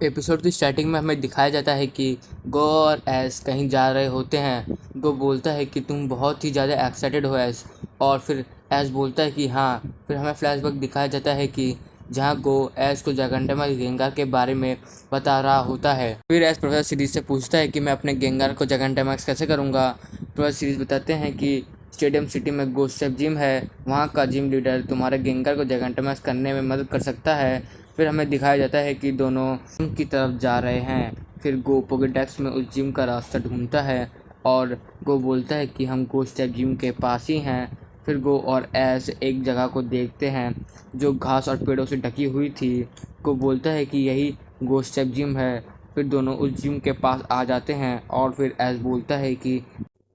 Episode की starting में हमें दिखाया जाता है कि गो और एस कहीं जा रहे होते हैं। गो बोलता है कि तुम बहुत ही ज़्यादा एक्साइटेड हो एस, और फिर एस बोलता है कि हाँ। फिर हमें फ्लैशबैक दिखाया जाता है कि जहाँ गो एस को जागंटामा गेंगार के बारे में बता रहा होता है। फिर एस प्रोफेसर सीरीज से पूछता है कि मैं अपने गेंगार को जागंटामैक्स कैसे करूँगा। प्रोफेसर सीरीज बताते हैं कि स्टेडियम सिटी में गोस्ट शेफ जिम है, वहाँ का जिम लीडर तुम्हारे गेंगार को जागंटामैक्स करने में मदद कर सकता है। फिर हमें दिखाया जाता है कि दोनों जिम की तरफ जा रहे हैं। फिर गो पोकेडेक्स में उस जिम का रास्ता ढूंढता है और गो बोलता है कि हम गो स्टेप जिम के पास ही हैं। फिर गो और एस एक जगह को देखते हैं जो घास और पेड़ों से ढकी हुई थी। गो बोलता है कि यही गो स्टेप जिम है। फिर दोनों उस जिम के पास आ जाते हैं और फिर एस बोलता है कि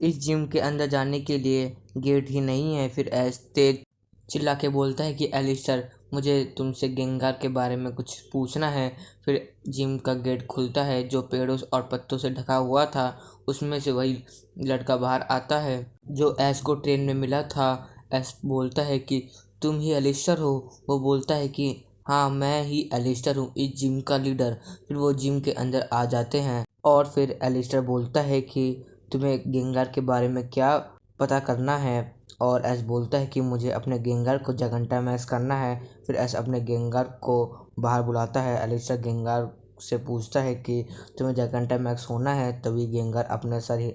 इस जिम के अंदर जाने के लिए गेट ही नहीं है। फिर एस तेज चिल्ला के बोलता है कि एलिस्टर, मुझे तुमसे गेंगार के बारे में कुछ पूछना है। फिर जिम का गेट खुलता है जो पेड़ों और पत्तों से ढका हुआ था। उसमें से वही लड़का बाहर आता है जो एस को ट्रेन में मिला था। एस बोलता है कि तुम ही एलिस्टर हो। वो बोलता है कि हाँ, मैं ही एलिस्टर हूँ, इस जिम का लीडर। फिर वो जिम के अंदर आ जाते हैं और फिर एलिस्टर बोलता है कि तुम्हें गेंगार के बारे में क्या पता करना है। और एस बोलता है कि मुझे अपने गेंगार को जागंटामैक्स करना है। फिर एस अपने गेंगार को बाहर बुलाता है। एलिस्टर गेंगार से पूछता है कि तुम्हें जागंटामैक्स होना है, तभी गेंगार अपने सर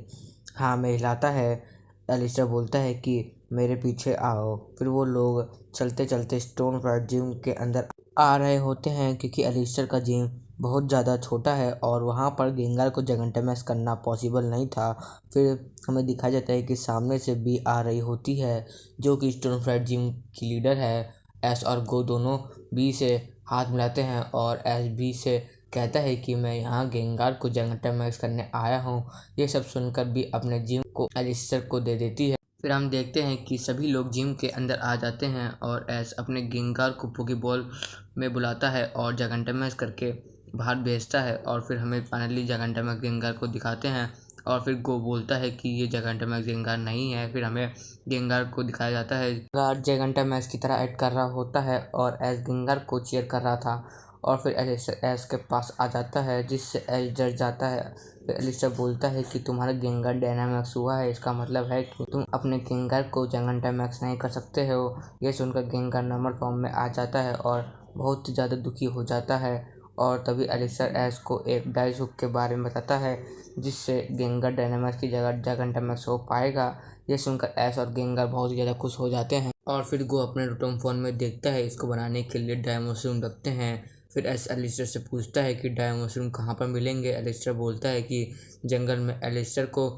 हाँ में हिलाता है। एलिस्टर बोलता है कि मेरे पीछे आओ। फिर वो लोग चलते चलते स्टोन फ्राइड जिम के अंदर आ रहे होते हैं क्योंकि एलिस्टर का जिम बहुत ज़्यादा छोटा है और वहाँ पर गेंगार को जागंटामैक्स करना पॉसिबल नहीं था। फिर हमें दिखाया जाता है कि सामने से बी आ रही होती है जो कि स्टोन फ्राइड जिम की लीडर है। एस और गो दोनों बी से हाथ मिलाते हैं और एस बी से कहता है कि मैं यहाँ गेंगार को जागंटामैक्स करने आया हूँ। ये सब सुनकर बी अपने जिम को एलिस्टर को दे देती है। फिर हम देखते हैं कि सभी लोग जिम के अंदर आ जाते हैं और एस अपने गेंगार को पोकेबॉल में बुलाता है और जागंटामैक्स करके बाहर भेजता है। और फिर हमें फाइनली जागंटामैक्स गेंगार को दिखाते हैं और फिर गो बोलता है कि ये जागंटामैक्स गेंगार नहीं है। फिर हमें गेंगार को दिखाया जाता है गेंगार जागंटामैक्स की तरह एक्ट कर रहा होता है और एस गेंगार को चीयर कर रहा था। और फिर एस के पास आ जाता है जिससे एस डर जाता है। फिर एलिस्टर बोलता है कि तुम्हारा गेंगार डायनामैक्स हुआ है, इसका मतलब है कि तुम अपने गेंगार को जागंटामैक्स नहीं कर सकते हो। ये सुनकर गेंगार नॉर्मल फॉर्म में आ जाता है और बहुत ज़्यादा दुखी हो जाता है। और तभी एलिस्टर एस को एक डाइस हुक के बारे में बताता है जिससे गेंगार डायनामैक्स की जगह जागंटामैक्स हो पाएगा। ये सुनकर एस और गेंगार बहुत ज़्यादा खुश हो जाते हैं और फिर गो अपने रोटोम फोन में देखता है इसको बनाने के लिए डाई मशरूम रखते हैं। फिर एस एलिस्टर से पूछता है कि डाई मशरूम कहाँ पर मिलेंगे। एलिस्टर बोलता है कि जंगल में। एलिस्टर को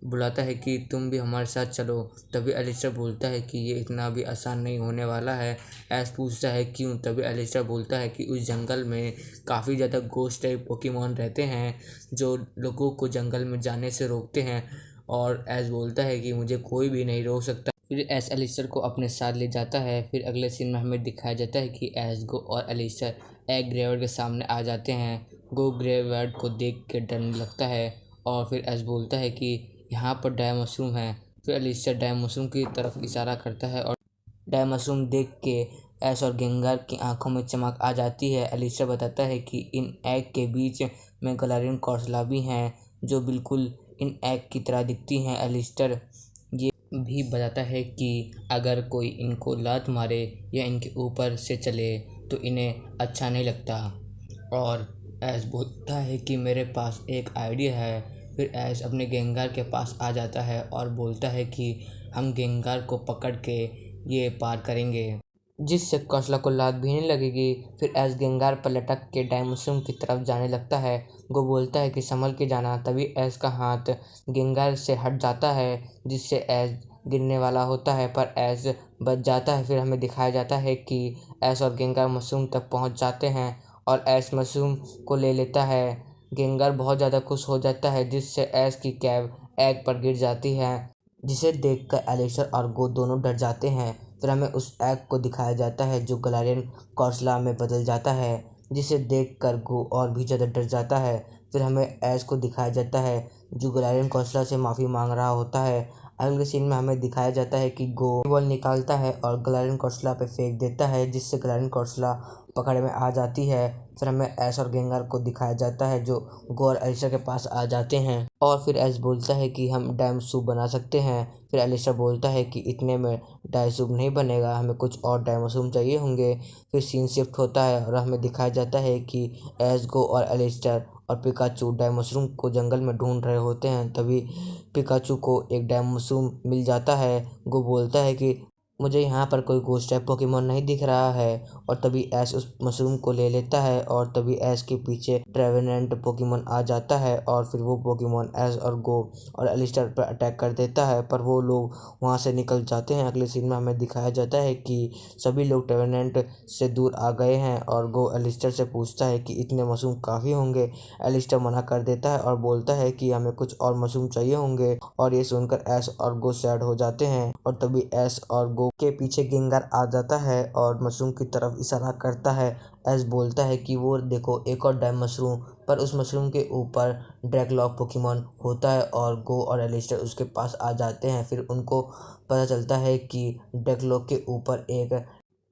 बुलाता है कि तुम भी हमारे साथ चलो। तभी एलिस्टर बोलता है कि ये इतना भी आसान नहीं होने वाला है। एस पूछता है क्यों। तभी एलिस्टर बोलता है कि उस जंगल में काफ़ी ज़्यादा घोस्ट टाइप पोकेमॉन रहते हैं जो लोगों को जंगल में जाने से रोकते हैं। और एस बोलता है कि मुझे कोई भी नहीं रोक सकता। फिर एस एलिस्टर को अपने साथ ले जाता है। फिर अगले सीन में हमें दिखाया जाता है कि एस गो और एलिस्टर एक ग्रेवयार्ड के सामने आ जाते हैं। गो ग्रेवयार्ड को देख के डरने लगता है और फिर एस बोलता है कि यहाँ पर डाई मशरूम है। फिर एलिस्टर डाई मशरूम की तरफ इशारा करता है और डाई मशरूम देख के एस और गेंगार की आंखों में चमक आ जाती है। एलिस्टर बताता है कि इन एग के बीच में गलारियन कॉर्सला भी हैं जो बिल्कुल इन एग की तरह दिखती हैं। एलिस्टर ये भी बताता है कि अगर कोई इनको लात मारे या इनके ऊपर से चले तो इन्हें अच्छा नहीं लगता। और एस बोलता है कि मेरे पास एक आइडिया है। फिर एस अपने गेंगार के पास आ जाता है और बोलता है कि हम गेंगार को पकड़ के ये पार करेंगे जिससे कौशला को लात भी नहीं लगेगी। फिर एस गेंगार पर लटक के डायमोसम की तरफ जाने लगता है। गो बोलता है कि संभल के जाना। तभी एस का हाथ गेंगार से हट जाता है जिससे एस गिरने वाला होता है पर एस बच जाता है। फिर हमें दिखाया जाता है कि एस और गेंगार मशरूम तक पहुंच जाते हैं और एस मशरूम को ले लेता है। गेंगार बहुत ज़्यादा खुश हो जाता है जिससे एस की कैब एग पर गिर जाती है जिसे देखकर एलिस्टर और गो दोनों डर जाते हैं। फिर हमें उस एग को दिखाया जाता है जो गलारियन कॉर्सला में बदल जाता है जिसे देखकर गो और भी ज़्यादा डर जाता है। फिर हमें एस को दिखाया जाता है जो गलारियन कॉर्सला से माफ़ी मांग रहा होता है अगले सीन में हमें दिखाया जाता है कि गो बॉल निकालता है और ग्लैडिन कोर्सला पे फेंक देता है, जिससे ग्लैडिन कोर्सला पकड़ में आ जाती है। फिर हमें ऐश और गेंगार को दिखाया जाता है जो गो और एलिस्टर के पास आ जाते हैं और फिर ऐश बोलता है कि हम डायमंड सूप बना सकते हैं। फिर एलिस्टर बोलता है कि इतने में डायमंड सूप नहीं बनेगा, हमें कुछ और डायमंड सूप चाहिए होंगे। फिर सीन शिफ्ट होता है और हमें दिखाया जाता है कि ऐश, गो और एलिस्टर और पिकाचू डायमंड मशरूम को जंगल में ढूंढ रहे होते हैं। तभी पिकाचू को एक डायमंड मशरूम मिल जाता है। गो बोलता है कि मुझे यहाँ पर कोई घोस्ट टाइप पोकेमोन नहीं दिख रहा है और तभी ऐश उस मशरूम को ले लेता है और तभी ऐश के पीछे ट्रेवेनेंट पोकेमोन आ जाता है और फिर वो पोकेमोन ऐश और गो और एलिस्टर पर अटैक कर देता है, पर वो लोग वहाँ से निकल जाते हैं। अगले सीन में हमें दिखाया जाता है कि सभी लोग ट्रेवेनेंट से दूर आ गए हैं और गो एलिस्टर से पूछता है कि इतने मशरूम काफ़ी होंगे। एलिस्टर मना कर देता है और बोलता है कि हमें कुछ और मशरूम चाहिए होंगे और ये सुनकर ऐश और गो सैड हो जाते हैं और तभी ऐश और गो के पीछे गेंगार आ जाता है और मशरूम की तरफ इशारा करता है। ऐश बोलता है कि वो देखो एक और डायमंड मशरूम, पर उस मशरूम के ऊपर ड्रैगलॉक पोकेमोन होता है और गो और एलिस्टर उसके पास आ जाते हैं। फिर उनको पता चलता है कि ड्रैगलॉक के ऊपर एक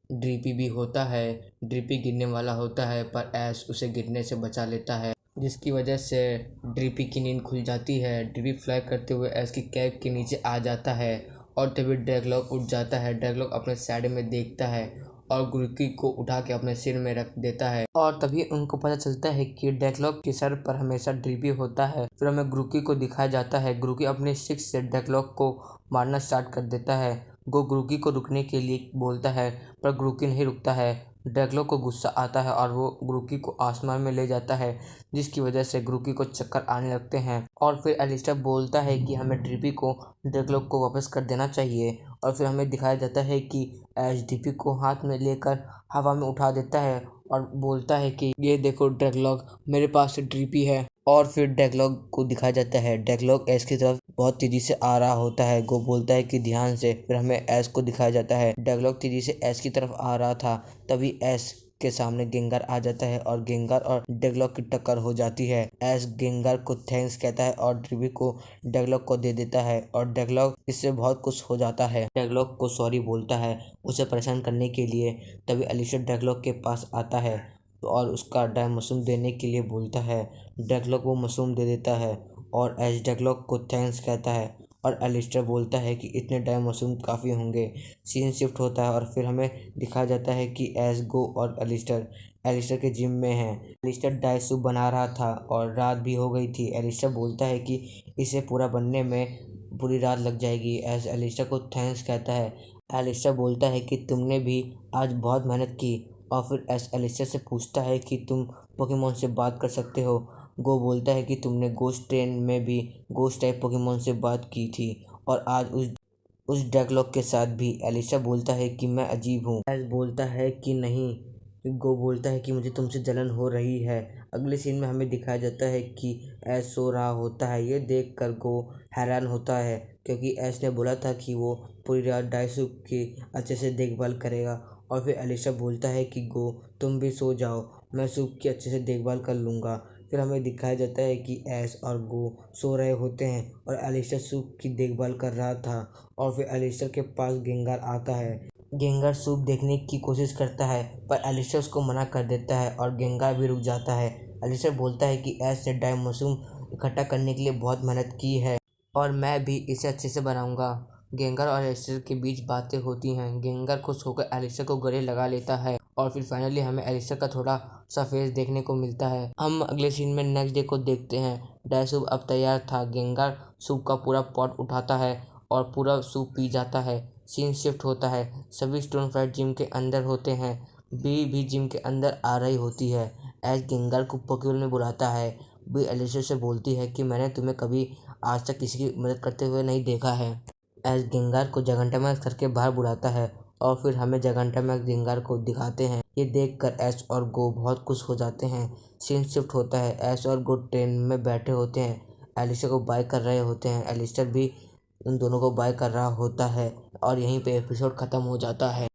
ड्रीपी भी होता है। ड्रीपी गिरने वाला होता है पर ऐश उसे गिरने से बचा लेता है, जिसकी वजह से ड्रीपी की नींद खुल जाती है। ड्रीपी फ्लाई करते हुए ऐश की कैप के नीचे आ जाता है और तभी ड्रैगलॉक उठ जाता है। ड्रैगलॉक अपने साइड में देखता है और ग्रुकी को उठा के अपने सिर में रख देता है और तभी उनको पता चलता है कि ड्रैगलॉक के सर पर हमेशा ड्रीपी होता है। फिर हमें ग्रुकी को दिखाया जाता है। ग्रुकी अपने स्टिक से ड्रैगलॉक को मारना स्टार्ट कर देता है। गो ग्रुकी को रुकने के लिए बोलता है पर ग्रुकी नहीं रुकता है। ड्रैगलॉक को गुस्सा आता है और वो ग्रुकी को आसमान में ले जाता है, जिसकी वजह से ग्रुकी को चक्कर आने लगते हैं और फिर एलिस्टर बोलता है कि हमें ड्रीपी को ड्रैगलॉक को वापस कर देना चाहिए। और फिर हमें दिखाया जाता है कि ऐश ड्रीपी को हाथ में लेकर हवा में उठा देता है और बोलता है कि ये देखो ड्रैगलॉक, मेरे पास ड्रीपी है। और फिर डेगलॉग को दिखाया जाता है। डेगलॉग ऐश की तरफ बहुत तेजी से आ रहा होता है। गो बोलता है कि ध्यान से। फिर हमें ऐश को दिखाया जाता है। डेगलॉग तेजी से ऐश की तरफ आ रहा था, तभी ऐश के सामने गेंगार आ जाता है और गेंगार और डेगलॉग की टक्कर हो जाती है। ऐश गेंगार को थैंक्स कहता है और ड्रीपी को डेगलॉग को दे देता है और डेगलॉग इससे बहुत खुश हो जाता है। डेगलॉग को सॉरी बोलता है उसे परेशान करने के लिए। तभी एलिस्टर डेगलॉग के पास आता है और उसका डायमंड मशरूम देने के लिए बोलता है। डेगलॉग वो मशरूम दे देता है और ऐश डेगलॉग को थैंक्स कहता है और एलिस्टर बोलता है कि इतने डायमंड मशरूम काफ़ी होंगे। सीन शिफ्ट होता है और फिर हमें दिखाया जाता है कि ऐश, गो और एलिस्टर के जिम में हैं। एलिस्टर डाई सूप बना रहा था और रात भी हो गई थी। एलिस्टर बोलता है कि इसे पूरा बनने में पूरी रात लग जाएगी। ऐश एलिस्टर को थैंक्स कहता है। एलिस्टर बोलता है कि तुमने भी आज बहुत मेहनत की और फिर ऐश एलिस्टर से पूछता है कि तुम पोकेमोन से बात कर सकते हो। गो बोलता है कि तुमने गोस्ट ट्रेन में भी गोस्ट टाइप पोकेमोन से बात की थी और आज उस डेगलॉग के साथ भी। एलिस्टर बोलता है कि मैं अजीब हूँ। ऐश बोलता है कि नहीं। गो बोलता है कि मुझे तुमसे जलन हो रही है। अगले सीन में हमें दिखाया जाता है कि ऐश सो रहा होता है। ये देखकर गो हैरान होता है क्योंकि ऐश ने बोला था कि वो पूरी रात डाइसूप की अच्छे से देखभाल करेगा। और फिर एलिस्टर बोलता है कि गो तुम भी सो जाओ, मैं सूप की अच्छे से देखभाल कर लूँगा। फिर हमें दिखाया जाता है कि ऐश और गो सो रहे होते हैं और एलिस्टर सूप की देखभाल कर रहा था और फिर एलिस्टर के पास गेंगार आता है। गेंगार सूप देखने की कोशिश करता है पर एलिस्टर उसको मना कर देता है और गेंगार भी रुक जाता है। एलिस्टर बोलता है कि ऐश ने डायमंड मशरूम इकट्ठा करने के लिए बहुत मेहनत की है और मैं भी इसे अच्छे से बनाऊंगा। गेंगार और एलिस्टर के बीच बातें होती हैं। गेंगार खुश होकर एलिस्टर को गले लगा लेता है और फिर फाइनली हमें एलिस्टर का थोड़ा सा फेस देखने को मिलता है। हम अगले सीन में नेक्स्ट डे को देखते हैं। डाई सूप अब तैयार था। गेंगार सूप का पूरा पॉट उठाता है और पूरा सूप पी जाता है। सीन शिफ्ट होता है। सभी स्टोन फाइट जिम के अंदर होते हैं। बी भी जिम के अंदर आ रही होती है। ऐश गेंगार को पोकेबॉल में बुलाता है। बी एलिस्टर से बोलती है कि मैंने तुम्हें कभी आज तक किसी की मदद करते हुए नहीं देखा है। ऐश गेंगार को जगन्टामैक्स करके बाहर बुलाता है और फिर हमें जगन्टामैक्स गेंगार को दिखाते हैं। ये देखकर ऐश और गो बहुत खुश हो जाते हैं। सीन शिफ्ट होता है। ऐश और गो ट्रेन में बैठे होते हैं। एलिस्टर को बाय कर रहे होते हैं। एलिस्टर भी उन दोनों को बाय कर रहा होता है और यहीं पे एपिसोड ख़त्म हो जाता है।